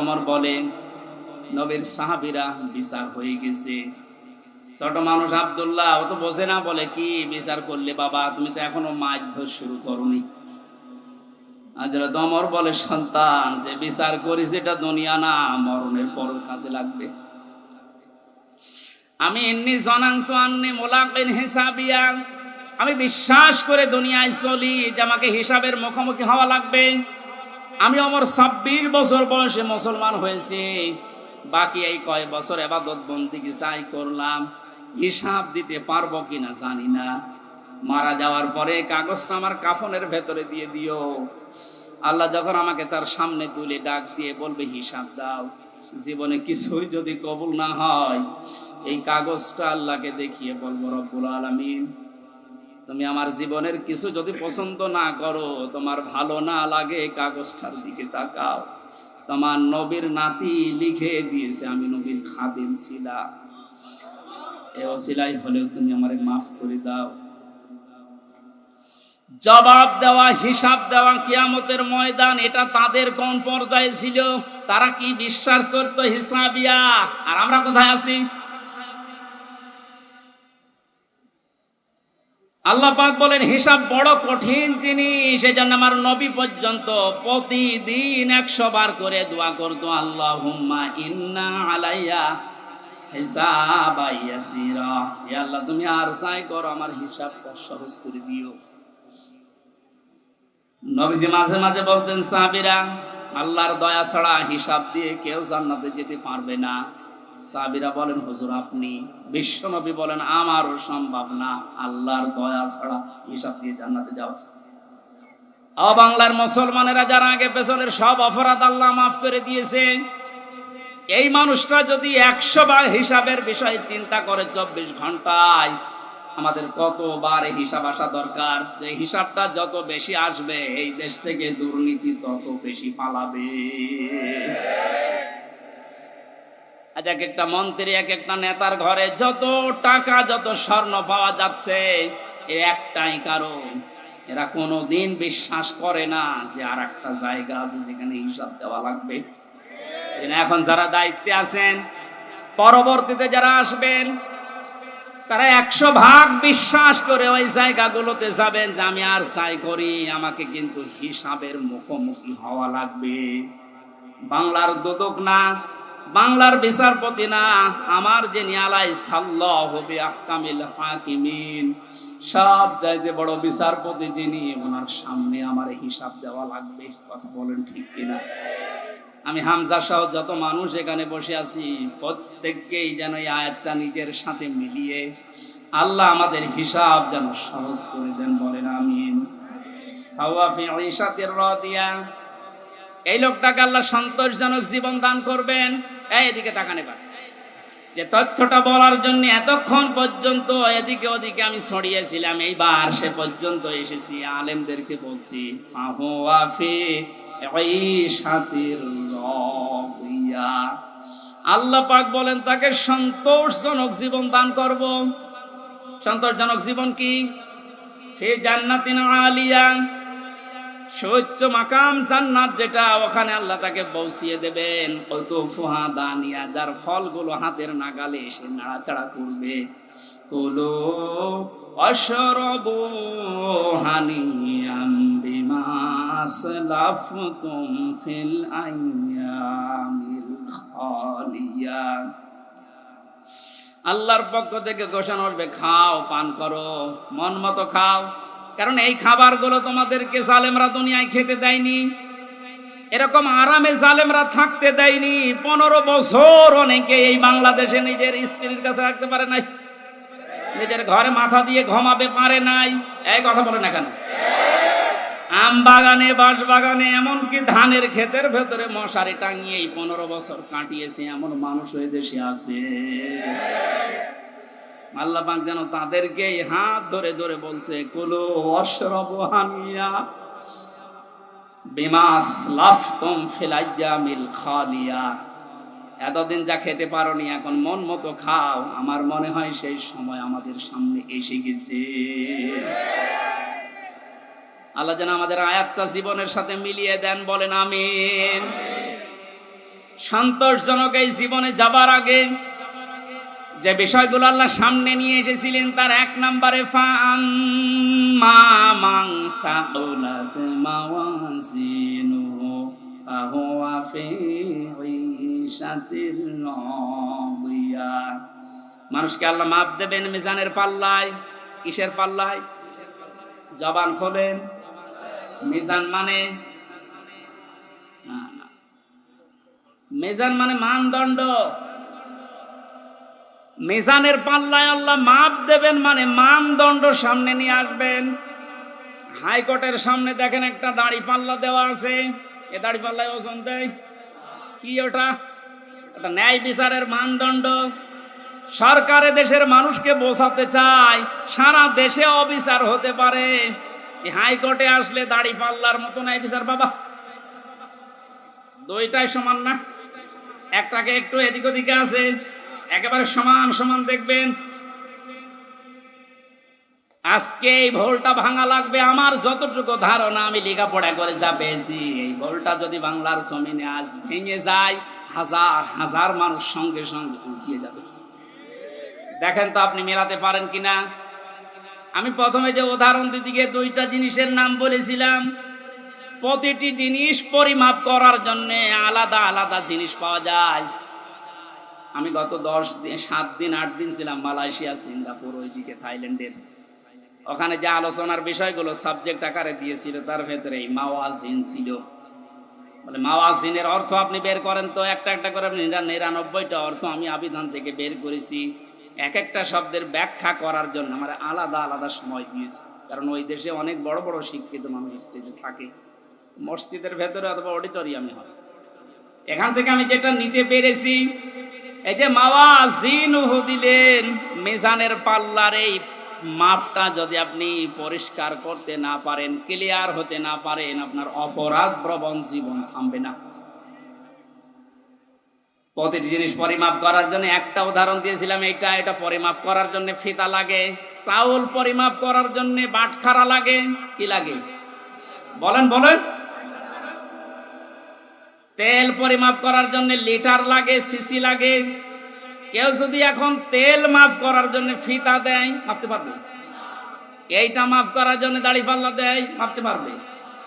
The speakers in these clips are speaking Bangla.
ওমর বলেন, নবীর সাহাবীরা বিচার হয়ে গেছে। ছোট মানুষ আব্দুল্লাহ ও তো বোঝে না, বলে কি বিচার করলে বাবা, তুমি তো এখনো মাছ ধর শুরু করনি। হযরত ওমর বলে, সন্তান, যে বিচার করিস এটা দুনিয়া না, মরণের পর কাজে লাগবে। আমি ইন্নী জনানতু আন্নী মুলাকিন হিসাবিয়া, আমি বিশ্বাস করে দুনিয়ায় চলি যে আমাকে হিসাবের মুখোমুখি হওয়া লাগবে। আমি ওমর 26 বছর বয়সে মুসলমান হয়েছি, বাকি এই কয় বছর ইবাদত বন্দেগী চাই করলাম, হিসাব দিতে পারবো কিনা জানি না। মারা যাওয়ার পরে কাগজটা আমার কাফনের ভেতরে দিয়ে দিও। আল্লাহ যখন আমাকে তার সামনে তুলে ডাক দিয়ে বলবে হিসাব দাও, জীবনে কিছুই যদি কবুল না হয়, এই কাগজটা আল্লাহকে দেখিয়ে বলবো, রব্বুল আলামিন, তুমি আমার জীবনের কিছু যদি পছন্দ না করো, তোমার ভালো না লাগে, কাগজটার দিকে তাকাও, তোমার নবীর নাতি লিখে দিয়েছে আমি নবীর খাদিম ছিলাম, এ ওসিলাই হলেও তুমি আমারে মাফ করে দাও। জবাব দেওয়া, হিসাব দেওয়া কিয়ামতের ময়দান, এটা তাদের কোন পর্যায়ে ছিল? তারা কি বিশ্বাস করতো হিসাবিয়া? আর আমরা কোথায় আছি? আল্লাহ পাক বলেন, হিসাব বড় কঠিন জিনিস। সেজন্য আমার নবী পর্যন্ত প্রতিদিন 100 বার করে দোয়া করতো, আল্লাহুম্মা ইন্না আলাইয়া হিসাবা ইয়াসিরা, হে আল্লাহ তুমি আর চাই করো, আমার হিসাবটা সহজ করে দিও। নবীজি মাঝে মাঝে বলতেন, সাহাবীরা, আল্লাহর দয়া ছাড়া হিসাব দিয়ে কেউ জান্নাতে যেতে পারবে না। সাহাবীরা বলেন, হুজুর আপনি? বিশ্ব নবী বলেন, আমারও সম্ভব না, আল্লাহর দয়া ছাড়া হিসাব দিয়ে জান্নাতে যাওয়া। বাংলার মুসলমানেরা যারা আগে পেছনের সব অপরাধ আল্লাহ মাফ করে দিয়েছে, এই মানুষটা যদি 100 বার হিসাবের বিষয়ে চিন্তা করে 24 ঘন্টায়, আমাদের কতবার হিসাব আসা দরকার। যে হিসাবটা যত বেশি আসবে, এই দেশ থেকে দুর্নীতি তত বেশি পালাবে। আজ এক একটা মন্ত্রী, এক একটা নেতার ঘরে যত টাকা, যত স্বর্ণ পাওয়া যাচ্ছে, এর একটাই কারণ, এরা কোনোদিন বিশ্বাস করে না যে আর একটা জায়গা আছে যেখানে হিসাব দেওয়া লাগবে। এখন যারা দায়িত্বে আছেন, পরবর্তীতে যারা আসবেন, তারা 100 ভাগ বিশ্বাস করে ওই জায়গাগুলোতে যাবেন যে আমি আর চাই করি, আমাকে কিন্তু হিসাবের মুখোমুখি হওয়া লাগবে। বাংলার দুদক না, বাংলার বিচারপতি না, আমার যিনি আলাইসাল্লাহু বিআহকামিল হাকিমিন, সব চাইতে বড় বিচারপতি যিনি, ওনার সামনে আমার হিসাব দেওয়া লাগবে। কথা বলেন ঠিক কিনা? আমি হামজা সহ যত মানুষ এখানে বসে আছি, প্রত্যেককেই যেন এই আয়াতটা নিজের সাথে মিলিয়ে আল্লাহ আমাদের হিসাব যেন সহজ করে দেন, বলেন আমিন। এই লোকটাকে আল্লাহ সন্তোষজনক জীবন দান করবেন। এদিকে তাকান এবার, যে তথ্যটা বলার জন্য এতক্ষণ পর্যন্ত এদিকে ওদিকে আমি ছড়িয়েছিলাম, এইবার সে পর্যন্ত এসেছি, আলেমদেরকে বলছি, আল্লাহ পাক বলেন তাকে সন্তোষজনক জীবন দান করব। সন্তোষজনক জীবন কি? ফি জান্নাতিন আলিয়া, সুউচ্চ মাকাম জান্নাত যেটা, ওখানে আল্লাহ তাকে পৌঁছিয়ে দেবেন। কুতুফুহা দানিয়া, যার ফলগুলো হাতের নাগালে এসে নাড়াচাড়া করবে। কুলু ওয়াশরাবু হানিয়াম বিমা আসলাফতুম ফিল আইয়ামিল খালিয়া। আল্লাহর পক্ষ থেকে ঘোষণা হবে, খাও, পান করো, মন মতো খাও, কারণ এই খাবারগুলো তোমাদেরকে জালেমরা দুনিয়ায় খেতে দেয়নি, এরকম আরামে জালেমরা থাকতে দেয়নি। 15 বছর অনেকে এই বাংলাদেশে নিজের স্ত্রীর কাছে রাখতে পারে নাই, নিজের ঘরে মাথা দিয়ে ঘুমাবে পারে নাই। এই কথা বলে না কেন? আম বাগানে, বাঁশ বাগানে, এমনকি ধানের ক্ষেতের ভেতরে মশারি টাঙিয়ে 15 বছর কাটিয়েছে এমন মানুষ হয়ে দেশে আছে। আল্লাহ পাক যেন তাদেরকে হাত ধরে ধরে বলছে, কুলু ওয়াশরাবু হানিয়া বিমা আসলাফতুম ফিল আইয়ামিল খালিয়া। এতদিন যা খেতে পারোনি, এখন মন মতো খাও। আমার মনে হয় সেই সময় আমাদের সামনে এসে গেছে। আল্লাহ যেন আমাদের আয়াতটা জীবনের সাথে মিলিয়ে দেন, বলেন আমিন। সন্তোষজনক এই জীবনে যাবার আগে যে বিষয়গুলো আল্লাহ সামনে নিয়ে এসেছিলেন তার এক নম্বরে ফাআম্মা মান সাকুলাত মাওয়াজিনুহু ফাহুয়া ফি ঈশাতির রাদিয়া। মানুষকে আল্লাহ মাপ দেবেন মিজানের পাল্লায়। কিসের পাল্লায়? জবান খোলেন। মিজান মানে মিজান মানে মানদণ্ড। মিজানের পাল্লায় আল্লাহ মাপ দেবেন মানে মানদণ্ড সামনে নিয়ে আসবেন। হাইকোর্টের সামনে দেখেন একটা দাড়ি পাল্লা দেওয়া আছে, এ দাড়ি পাল্লায় ওজন দেয় কি? ওটা ন্যায় বিচারের মানদণ্ড। সরকারে দেশের মানুষকে বোঝাতে চায় সারা দেশে অবিচার হতে পারে, হাইকোর্টে আসলে দাড়ি পাল্লার মতো ন্যায় বিচার বাবা। দুইটাই সমান না, একটাকে একটু এদিক ওদিকে আছে, একেবারে সমান সমান দেখবেন। আজকে এই ভুলটা ভাঙা লাগবে। আমার যতটুকু ধারণা, আমি লেখাপড়া করে যা পেয়েছি, এই ভুলটা যদি বাংলার জমিনে আজ ভেঙে যায়, হাজার হাজার মানুষ সঙ্গে সঙ্গে উঠিয়ে যাবে। দেখেন তো আপনি মেলাতে পারেন কিনা। আমি প্রথমে যে উদাহরণ দিতে গিয়ে দুইটা জিনিসের নাম বলেছিলাম। প্রতিটি জিনিস পরিমাপ করার জন্য আলাদা আলাদা জিনিস পাওয়া যায়। আমি গত 7 দিন 8 দিন ছিলাম মালয়েশিয়া, সিঙ্গাপুর, ওইদিকে থাইল্যান্ডের। ওখানে যে আলোচনার বিষয়গুলো সাবজেক্ট আকারে দিয়েছিল তার ভেতরে মাওয়াজিন ছিল। বলে মাওয়াজিনের অর্থ আপনি বের করেন তো, একটা একটা করে 99টা অর্থ আমি আবিধান থেকে বের করেছি। এক একটা শব্দের ব্যাখ্যা করার জন্য আমার আলাদা আলাদা সময় দিয়েছি, কারণ ওই দেশে অনেক বড় বড় শিক্ষিত মানুষ স্টেজে থাকে, মসজিদের ভেতরে অথবা অডিটোরিয়ামে হয়। এখান থেকে আমি যেটা নিতে পেরেছি, এই যে মাওয়াজিনুহু দিলেন, মিজানের পাল্লার এই মাপটা যদি আপনি পরিষ্কার করতে না পারেন, ক্লিয়ার হতে না পারেন, আপনার অপরাধ প্রবণ জীবন থামবে না। প্রতিটি জিনিস পরিমাপ করার জন্য একটা উদাহরণ দিয়েছিলাম, এটা পরিমাপ করার জন্য ফিতা লাগে। চাউল পরিমাপ করার জন্য বাটখারা লাগে। কি লাগে বলেন বলেন? তেল পরিমাপ করার জন্য লিটার লাগে, সিসি লাগে। কেউ যদি এখন তেল মাপ করার জন্য ফিতা দেয়, মাপতে পারবে? এইটা মাপ করার জন্য দাড়ি পাল্লা দেয়, মাপতে পারবে?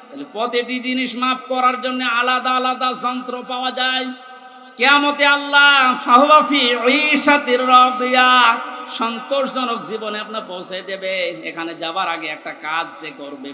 তাহলে প্রতিটি জিনিস মাপ করার জন্য আলাদা আলাদা যন্ত্র পাওয়া যায়। কিয়ামতে আল্লাহ ফাহুয়া ফি ঈশাতির রাদিয়া, সন্তোষজনক জীবনে আপনার পৌঁছে দেবে। এখানে যাবার আগে একটা কাজ যে করবে।